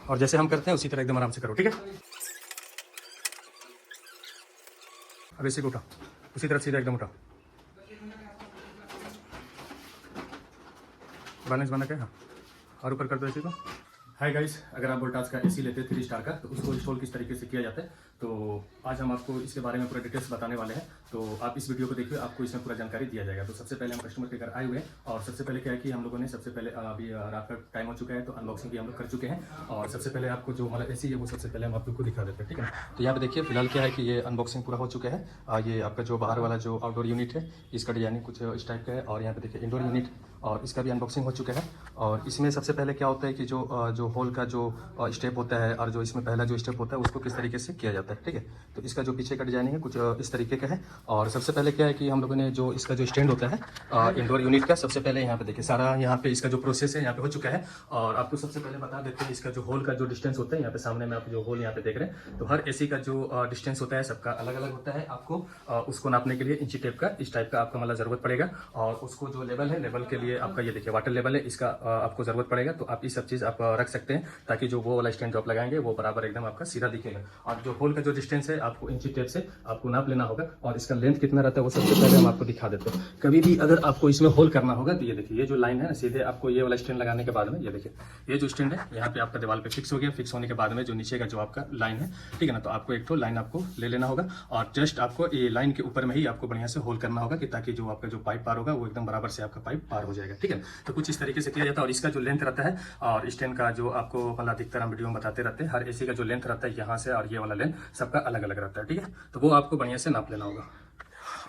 और जैसे हम करते हैं उसी तरह एकदम आराम से करो, ठीक है। अब इसी को उठा, उसी तरह सीधा एकदम उठा, बैलेंस बना के, हाँ, और ऊपर कर दो इसी को। हाय गाइस, अगर आप वोल्टास का एसी लेते हैं 3 स्टार का तो उसको इंस्टॉल किस तरीके से किया जाता है, तो आज हम आपको इसके बारे में पूरा डिटेल्स बताने वाले हैं। तो आप इस वीडियो को देखिए, आपको इसमें पूरा जानकारी दिया जाएगा। तो सबसे पहले हम कस्टमर के घर आए हुए हैं और सबसे पहले क्या है कि हम लोगों ने सबसे पहले अभी रात का टाइम हो चुका है तो अनबॉक्सिंग भी हम लोग कर चुके हैं। और सबसे पहले आपको जो हमारा एसी है वो सबसे पहले हम आप लोग को दिखा देते हैं, ठीक है। तो यहाँ पे देखिए फिलहाल क्या है कि ये अनबॉक्सिंग पूरा हो चुका है। ये आपका जो बाहर वाला जो आउटडोर यूनिट है इसका डिजाइनिंग कुछ इस टाइप का है। और यहाँ पे देखिए इंडोर यूनिट, और इसका भी अनबॉक्सिंग हो चुका है। और इसमें सबसे पहले क्या होता है कि जो होल का जो स्टेप होता है और जो इसमें पहला जो स्टेप होता है उसको किस तरीके से किया जाता है, ठीक है। तो इसका जो पीछे का डिजाइनिंग है कुछ इस तरीके का है। और सबसे पहले क्या है कि हम लोगों ने जो इसका जो स्टैंड होता है इंडोर यूनिट का, सबसे पहले यहाँ पे देखिए सारा यहाँ पे इसका जो प्रोसेस है यहाँ पे हो चुका है। और आपको सबसे पहले बता देते हैं इसका जो होल का जो डिस्टेंस होता है, यहाँ पे सामने में आप जो होल यहाँ पे देख रहे हैं, तो हर एसी का जो डिस्टेंस होता है सबका अलग अलग होता है। आपको उसको नापने के लिए इंची टेप का इस टाइप का आपका मतलब जरूरत पड़ेगा। और उसको जो लेवल है, लेवल के लिए आपका ये देखिए वाटर लेवल है, इसका आपको जरूरत पड़ेगा। तो आप ये सब चीज आप रख सकते हैं ताकि जो वो वाला स्टैंड जो आप लगाएंगे वो बराबर एकदम आपका सीधा दिखेगा। और जो होल का जो डिस्टेंस है आपको इंची टेप से आपको नाप लेना होगा। और इसका लेंथ कितना रहता है वो सबसे पहले हम आपको दिखा देते हैं। कभी भी अगर आपको इसमें होल करना होगा तो ये देखिए, ये जो लाइन है ना सीधे आपको ये वाला स्टैंड लगाने के बाद में ये देखिए ये जो स्टैंड है यहाँ पे आपका दीवार पे फिक्स हो गया। फिक्स होने के बाद में जो नीचे का जो आपका लाइन है, ठीक है ना, तो आपको एक तो लाइन आपको ले लेना होगा। और जस्ट आपको ये लाइन के ऊपर में ही आपको बढ़िया से होल करना होगा कि ताकि जो आपका जो पाइप पार होगा वो एकदम बराबर से आपका पाइप पार हो जाएगा, ठीक है। तो कुछ इस तरीके से किया जाता है। और इसका जो लेंथ रहता है और स्टैंड का जो आपको मतलब अधिकतर हम वीडियो में बताते रहते हैं, हर एसी का जो लेंथ रहता है यहाँ से और ये वाला लेंथ सबका अलग अलग रहता है, ठीक है। तो वो आपको बढ़िया से नाप लेना होगा।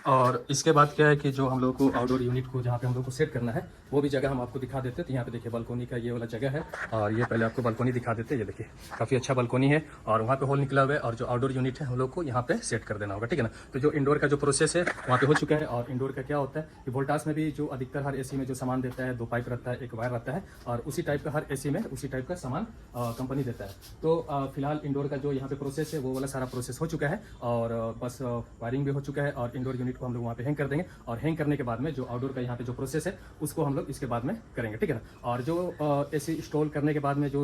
और इसके बाद क्या है कि जो हम लोग को आउटडोर यूनिट को जहाँ पे हम लोग को सेट करना है वो भी जगह हम आपको दिखा देते हैं। तो यहाँ पे देखिए बालकोनी का ये वाला जगह है। और ये पहले आपको बालकोनी दिखा देते हैं। ये देखिए काफ़ी अच्छा बालकोनी है और वहाँ पे होल निकला हुआ है। और जो आउटडोर यूनिट है हम लोग को यहाँ पे सेट कर देना होगा, ठीक है ना। तो जो इंडोर का जो प्रोसेस है वहाँ पे हो चुका है। और इंडोर का क्या होता है कि वोल्टास में भी जो अधिकतर हर एसी में जो सामान देता है, 2 पाइप रहता है, 1 वायर रहता है। और उसी टाइप का हर एसी में उसी टाइप का सामान कंपनी देता है। तो फिलहाल इंडोर का जो यहाँ पे प्रोसेस है वो वाला सारा प्रोसेस हो चुका है। और बस वायरिंग भी हो चुका है। और इंडोर यूनिट को हम लोग वहाँ पे हैंग कर देंगे। और हैंग करने के बाद में जो आउटडोर का यहाँ पे जो प्रोसेस है उसको हम लोग इसके बाद में करेंगे, ठीक है ना। और जो एसी इंस्टॉल करने के बाद में जो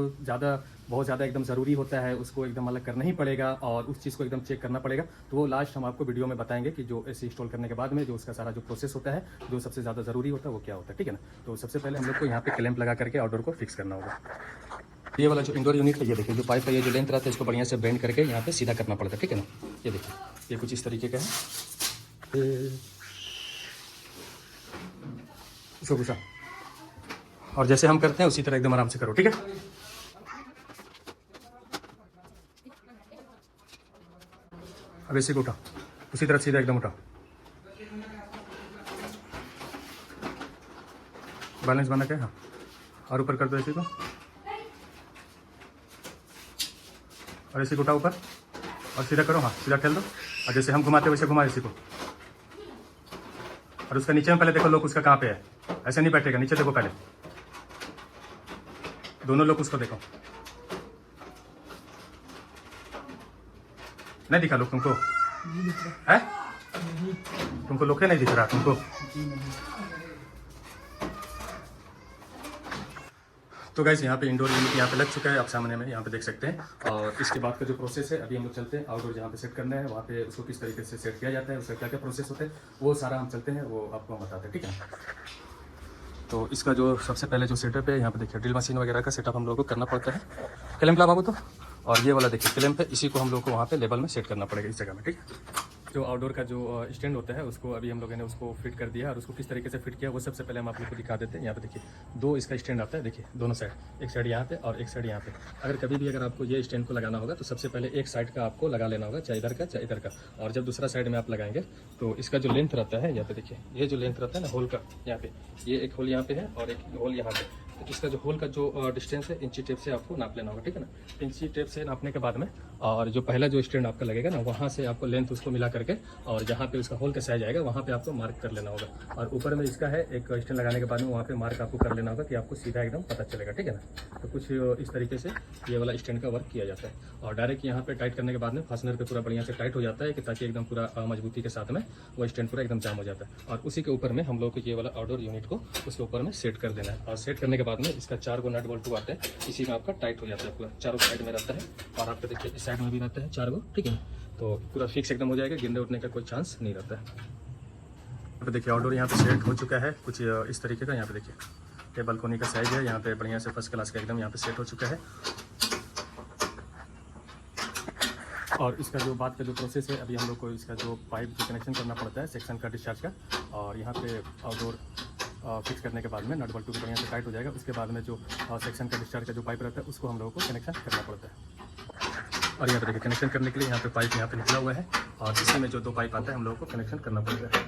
बहुत ज़्यादा एकदम ज़रूरी होता है उसको एकदम अलग करना ही पड़ेगा और उस चीज़ को एकदम चेक करना पड़ेगा। तो वो लास्ट हम आपको वीडियो में बताएंगे कि जो एसी इंस्टॉल करने के बाद में जो उसका सारा जो प्रोसेस होता है, जो सबसे ज़्यादा ज़रूरी होता है वो क्या होता है, ठीक है ना। तो सबसे पहले हम लोग को यहाँ पे क्लैंप लगा करके आउटडोर को फिक्स करना होगा। ये वाला जो इंडोर यूनिट है, ये देखिए जो पाइप का ये जो लेंथ रहता है इसको बढ़िया से बेंड करके यहाँ पे सीधा करना पड़ता है, ठीक है ना। ये देखिए ये कुछ इस तरीके का है, इसको घुसा। और जैसे हम करते हैं उसी तरह एकदम आराम से करो, ठीक है। अब इसी को उठा, उसी तरह सीधा एकदम उठा, बैलेंस बना के, हाँ, और ऊपर कर दो इसी को। और इसी को उठा ऊपर और सीधा करो, हाँ सीधा ठेल दो। और जैसे हम घुमाते वैसे घुमा इसी को। और उसका नीचे में पहले देखो लोग उसका कहाँ पे है, ऐसे नहीं बैठेगा, नीचे देखो पहले, दोनों लोग उसको देखो। नहीं दिखा लोग तुमको है? तुमको लोग नहीं दिख रहा तुमको? तो गाइस यहाँ पे इंडोर यूनिट यहाँ पे लग चुका है, आप सामने में यहाँ पे देख सकते हैं। और इसके बाद का जो प्रोसेस है अभी हम लोग चलते हैं आउटडोर जहाँ पे सेट करना है वहाँ पे उसको किस तरीके से सेट किया जाता है, उसका क्या क्या प्रोसेस होता है वो सारा हम चलते हैं, वो आपको हम बताते हैं, ठीक है। तो इसका जो सबसे पहले जो सेटअप है यहाँ पे देखिए ड्रिल मशीन वगैरह का सेटअप हम लोग को करना पड़ता है। क्लैंप ला बाबू तो, और ये वाला देखिए क्लैंप है, इसी को हम लोग को वहाँ पे लेवल में सेट करना पड़ेगा इस जगह में, ठीक है। जो आउटडोर का जो स्टैंड होता है उसको अभी हम लोगों ने उसको फिट कर दिया। और उसको किस तरीके से फिट किया वो सबसे पहले हम आप लोग को दिखा देते हैं। यहाँ पे देखिए 2 इसका स्टैंड आता है, देखिए दोनों साइड, एक साइड यहाँ पे और एक साइड यहाँ पे। अगर कभी भी अगर आपको ये स्टैंड को लगाना होगा तो सबसे पहले एक साइड का आपको लगा लेना होगा, चाहे इधर का चाहे इधर का। और जब दूसरा साइड में आप लगाएंगे तो इसका जो लेंथ रहता है यहाँ पे देखिए, ये जो लेंथ रहता है ना होल का, यहाँ पे ये एक होल यहाँ पे है और एक होल यहाँ पे। तो इसका जो होल का जो डिस्टेंस है इंची टेप से आपको नाप लेना होगा, ठीक है ना। इंची टेप से नापने के बाद में और जो पहला जो स्टैंड आपका लगेगा ना वहाँ से आपको लेंथ उसको मिला करके और जहाँ पे उसका होल का साइज आएगा वहाँ पे आपको मार्क कर लेना होगा। और ऊपर में इसका है एक स्टैंड लगाने के बाद में वहाँ पे मार्क आपको कर लेना होगा कि आपको सीधा एकदम पता चलेगा, ठीक है ना। तो कुछ इस तरीके से ये वाला स्टैंड का वर्क किया जाता है। और डायरेक्ट यहाँ पे टाइट करने के बाद में फास्टनर पे पूरा बढ़िया से टाइट हो जाता है कि ताकि एकदम पूरा मजबूती के साथ में वो स्टैंड पूरा एकदम जाम हो जाता है। और उसी के ऊपर में हम लोग को ये वाला आउटडोर यूनिट को उसके ऊपर में सेट कर देना है। और सेट करने के बाद में इसका 4 गो नट बोल्ट आते हैं, इसी में आपका टाइट हो जाता है पूरा, चारों साइड में रहता है। और आपका देखिए इस साइड में भी रहता है 4 गो, ठीक है। तो पूरा फिक्स एकदम हो जाएगा, गिरने उठने का कोई चांस नहीं रहता है। यहाँ पे देखिए आउटडोर यहाँ पे सेट हो चुका है कुछ इस तरीके का। यहाँ पे देखिए ये बालकोनी का साइज है, यहाँ पे बढ़िया से फर्स्ट क्लास का एकदम यहाँ पे सेट हो चुका है। और इसका जो बात का जो प्रोसेस है, अभी हम लोग को इसका जो पाइप जो कनेक्शन करना पड़ता है सेक्शन का डिस्चार्ज का, और यहाँ पे आउटडोर फिक्स करने के बाद में नट बोल्ट भी बढ़िया से टाइट हो जाएगा। उसके बाद में जो सेक्शन का डिस्चार्ज का जो पाइप रहता है उसको हम लोगों को कनेक्शन करना पड़ता है। और यहाँ पे देखिए कनेक्शन करने के लिए यहाँ पे पाइप यहाँ पे निकला हुआ है, और इसी में जो 2 पाइप आता है हम लोगों को कनेक्शन करना पड़ता है।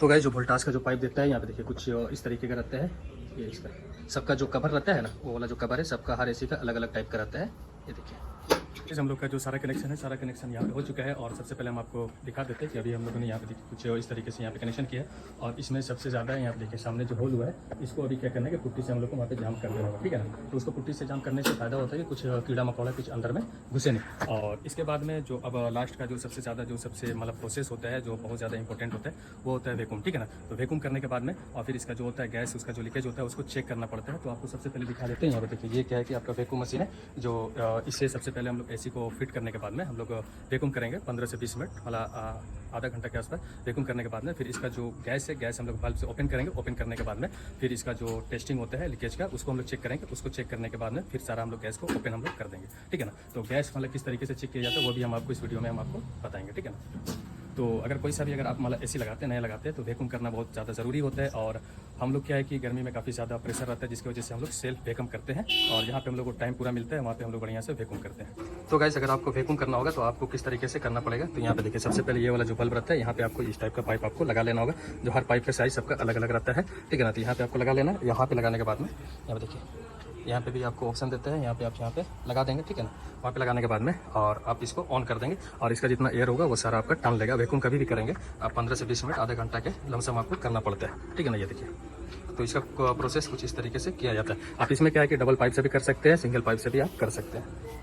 तो गाइस जो वोल्टास का जो पाइप देता है यहाँ पे देखिए कुछ इस तरीके का रहता है। ये इसका सबका जो कवर रहता है ना, वो वाला जो कवर है सबका हर एसी का अलग अलग टाइप का रहता है। ये देखिए हम लोग का जो सारा कनेक्शन है, सारा कनेक्शन यहाँ पे हो चुका है। और सबसे पहले हम आपको दिखा देते हैं कि अभी हम लोगों ने यहाँ पे देखिए कुछ इस तरीके से यहाँ पे कनेक्शन किया है। और इसमें सबसे ज़्यादा यहाँ पे देखिए सामने जो होल हुआ है, इसको अभी क्या करना है कि पुट्टी से हम लोग को वहाँ पे जाम कर देना होगा, ठीक है ना। तो उसको पुट्टी से जाम करने से फायदा होता है कि कुछ कीड़ा मकोड़ा कुछ अंदर में घुसे नहीं। और इसके बाद में जो अब लास्ट का जो सबसे ज़्यादा जो सबसे मतलब प्रोसेस होता है, जो बहुत ज़्यादा इंपॉर्टेंट होता है, वो होता है वैक्यूम, ठीक है ना। तो वैक्यूम करने के बाद में और फिर इसका जो होता है गैस, उसका जो लीकेज होता है उसको चेक करना पड़ता है। तो आपको सबसे पहले दिखा देते हैं। यहाँ पे देखिए ये क्या है कि आपका वैक्यूम मशीन है, जो इससे सबसे पहले हम लोग एसी को फिट करने के बाद में हम लोग वैक्यूम करेंगे 15 से 20 मिनट, मतलब आधा घंटा के आसपास वैक्यूम करने के बाद में फिर इसका जो गैस है, गैस हम लोग बल्ब से ओपन करेंगे। ओपन करने के बाद में फिर इसका जो टेस्टिंग होता है लीकेज का, उसको हम लोग चेक करेंगे। उसको चेक करने के बाद में फिर सारा हम लोग गैस को ओपन हम लोग कर देंगे, ठीक है ना। तो गैस मतलब किस तरीके से चेक किया जाता है वो भी हम आपको इस वीडियो में हम आपको बताएंगे, ठीक है ना। तो अगर कोई सा भी अगर आप मतलब एसी लगाते हैं, नया लगाते हैं, तो वैक्यूम करना बहुत ज़्यादा ज़रूरी होता है। और हम लोग क्या है कि गर्मी में काफ़ी ज़्यादा प्रेशर रहता है, जिसकी वजह से हम लोग सेल्फ वैक्यूम करते हैं। और जहाँ पे हम लोग को टाइम पूरा मिलता है वहाँ पे हम लोग बढ़िया से वैक्यूम करते हैं। तो गाइस अगर आपको वैक्यूम करना होगा तो आपको किस तरीके से करना पड़ेगा, तो यहाँ पे देखिए सबसे पहले ये वाला जो बल्ब रहता है, यहाँ पे आपको इस टाइप का पाइप आपको लगा लेना होगा। जो हर पाइप का साइज सबका अलग अलग रहता है, ठीक है ना। तो यहाँ पे आपको लगा लेना है। यहाँ पे लगाने के बाद में यहाँ पे देखिए यहाँ पे भी आपको ऑप्शन देते हैं, यहाँ पे आप यहाँ पे लगा देंगे, ठीक है ना। वहाँ पे लगाने के बाद में और आप इसको ऑन कर देंगे, और इसका जितना एयर होगा वो सारा आपका टान लेगा। वैक्यूम कभी भी करेंगे आप 15 से 20 मिनट, आधे घंटा के लमसम आपको करना पड़ता है, ठीक है ना। ये देखिए तो इसका प्रोसेस कुछ इस तरीके से किया जाता है। आप इसमें क्या है कि डबल पाइप से भी कर सकते हैं, सिंगल पाइप से भी आप कर सकते हैं।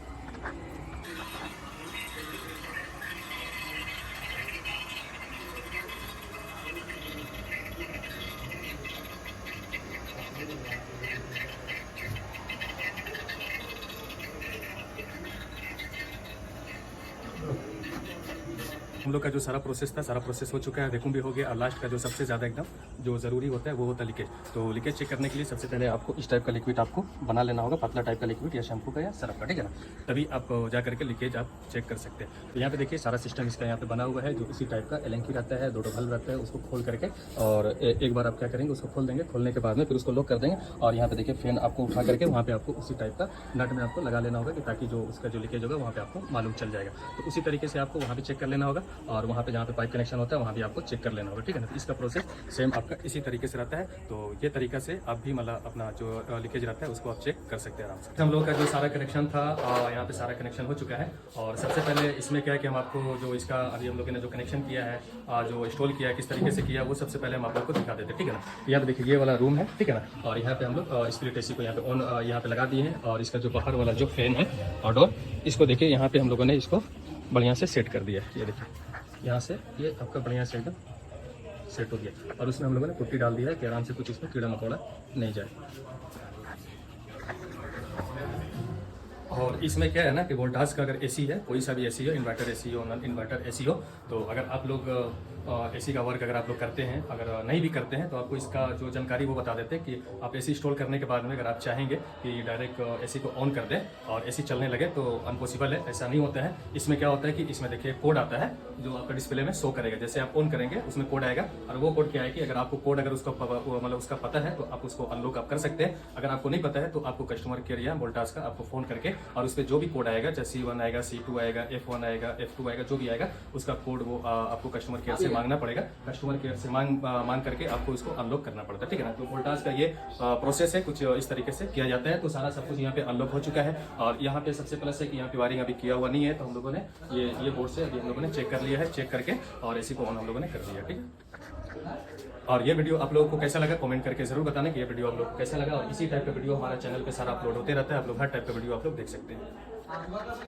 हम लोग का जो सारा प्रोसेस था, सारा प्रोसेस हो चुका है, वैक्यूम भी हो गया। और लास्ट का जो सबसे ज़्यादा एकदम जो ज़रूरी होता है वो होता है लीकेज। तो लीकेज चेक करने के लिए सबसे पहले आपको इस टाइप का लिक्विड आपको बना लेना होगा, पतला टाइप का लिक्विड या शैम्पू का या सरफ का, ठीक है ना। तभी आप जा करके लीकेज आप चेक कर सकते हैं। तो यहाँ पे देखिए सारा सिस्टम इसका यहाँ पे बना हुआ है, जो इसी टाइप का एलेंकी रहता है, 2 बल्ब रहता है। उसको खोल करके और एक बार आप क्या करेंगे, उसको खोल देंगे। खोलने के बाद में फिर उसको लॉक कर देंगे। और यहाँ पे देखिए फैन आपको उठा करके वहाँ पे आपको उसी टाइप का नट में आपको लगा लेना होगा, कि ताकि जो उसका जो लीकेज होगा वहाँ पे आपको मालूम चल जाएगा। तो उसी तरीके से आपको वहाँ पे चेक कर लेना होगा, और वहाँ पे जहाँ पे पाइप कनेक्शन होता है वहाँ भी आपको चेक कर लेना होगा, ठीक है ना। तो इसका प्रोसेस सेम आपका इसी तरीके से रहता है। तो ये तरीका से आप भी मतलब अपना जो लीकेज रहता है उसको आप चेक कर सकते हैं आराम से। हम लोग का जो सारा कनेक्शन था यहाँ पे सारा कनेक्शन हो चुका है। और सबसे पहले इसमें क्या है कि हम आपको जो इसका अभी हम लोगों ने जो कनेक्शन किया है, जो इंस्टॉल किया है, किस तरीके से किया, वो सबसे पहले हम आप लोग को दिखा देते हैं, ठीक है ना। यहाँ पे देखिए ये वाला रूम है, ठीक है ना। और यहाँ पे हम लोग स्प्लिट एसी को यहाँ पे ऑन यहाँ पे लगा दिए हैं। और इसका जो बाहर वाला जो फैन है आउटडोर, इसको देखिए यहाँ पे हम लोगों ने इसको बढ़िया से सेट कर दिया है। ये देखिए यहाँ से ये आपका बढ़िया से एकदम सेट हो गया। और उसमें हम लोगों ने पुट्टी डाल दिया है कि आराम से कुछ इसमें कीड़ा मकोड़ा नहीं जाए। और इसमें क्या है ना कि वोल्टास का अगर एसी है, कोई सा भी एसी हो, इन्वर्टर एसी हो, नॉन इन्वर्टर एसी हो, तो अगर आप लोग एसी का वर्क अगर आप लोग करते हैं, अगर नहीं भी करते हैं, तो आपको इसका जो जानकारी वो बता देते हैं कि आप एसी इंस्टॉल करने के बाद में अगर आप चाहेंगे कि डायरेक्ट एसी को ऑन कर दें और एसी चलने लगे, तो अनपॉसिबल है, ऐसा नहीं होता है। इसमें क्या होता है कि इसमें देखिए कोड आता है जो आपका डिस्प्ले में शो करेगा। जैसे आप ऑन करेंगे उसमें कोड आएगा, और वो कोड क्या है कि अगर आपको कोड अगर उसका मतलब उसका पता है तो आप उसको अनलॉक आप कर सकते हैं। अगर आपको नहीं पता है तो आपको कस्टमर केयर या वोल्टास का आपको फ़ोन करके और उस पर जो भी कोड आएगा, जैसे C1 आएगा, C2 आएगा, F1 आएगा, F2 आएगा, जो भी आएगा उसका कोड वो आपको कस्टमर केयर से मांगना पड़ेगा। कस्टमर केयर से मांग करके आपको इसको अनलॉक करना पड़ता है, ठीक है ना। तो वोल्टास का ये प्रोसेस है, कुछ इस तरीके से किया जाता है। तो सारा सब कुछ यहाँ पे अनलॉक हो चुका है। और यहाँ पे सबसे प्लस है कि यहाँ पे वायरिंग अभी किया हुआ नहीं है, तो हम लोगों ने ये बोर्ड से अभी हम लोगों ने चेक कर लिया है, चेक करके और एसी को ऑन हम लोगों ने कर दिया, ठीक है। और ये वीडियो आप लोगों को कैसा लगा कमेंट करके जरूर बताना कि ये वीडियो आप लोग को कैसा लगा। और इसी टाइप का वीडियो हमारा चैनल पे सारा अपलोड होते रहता है, आप लोग हर टाइप का वीडियो आप लोग देख सकते हैं।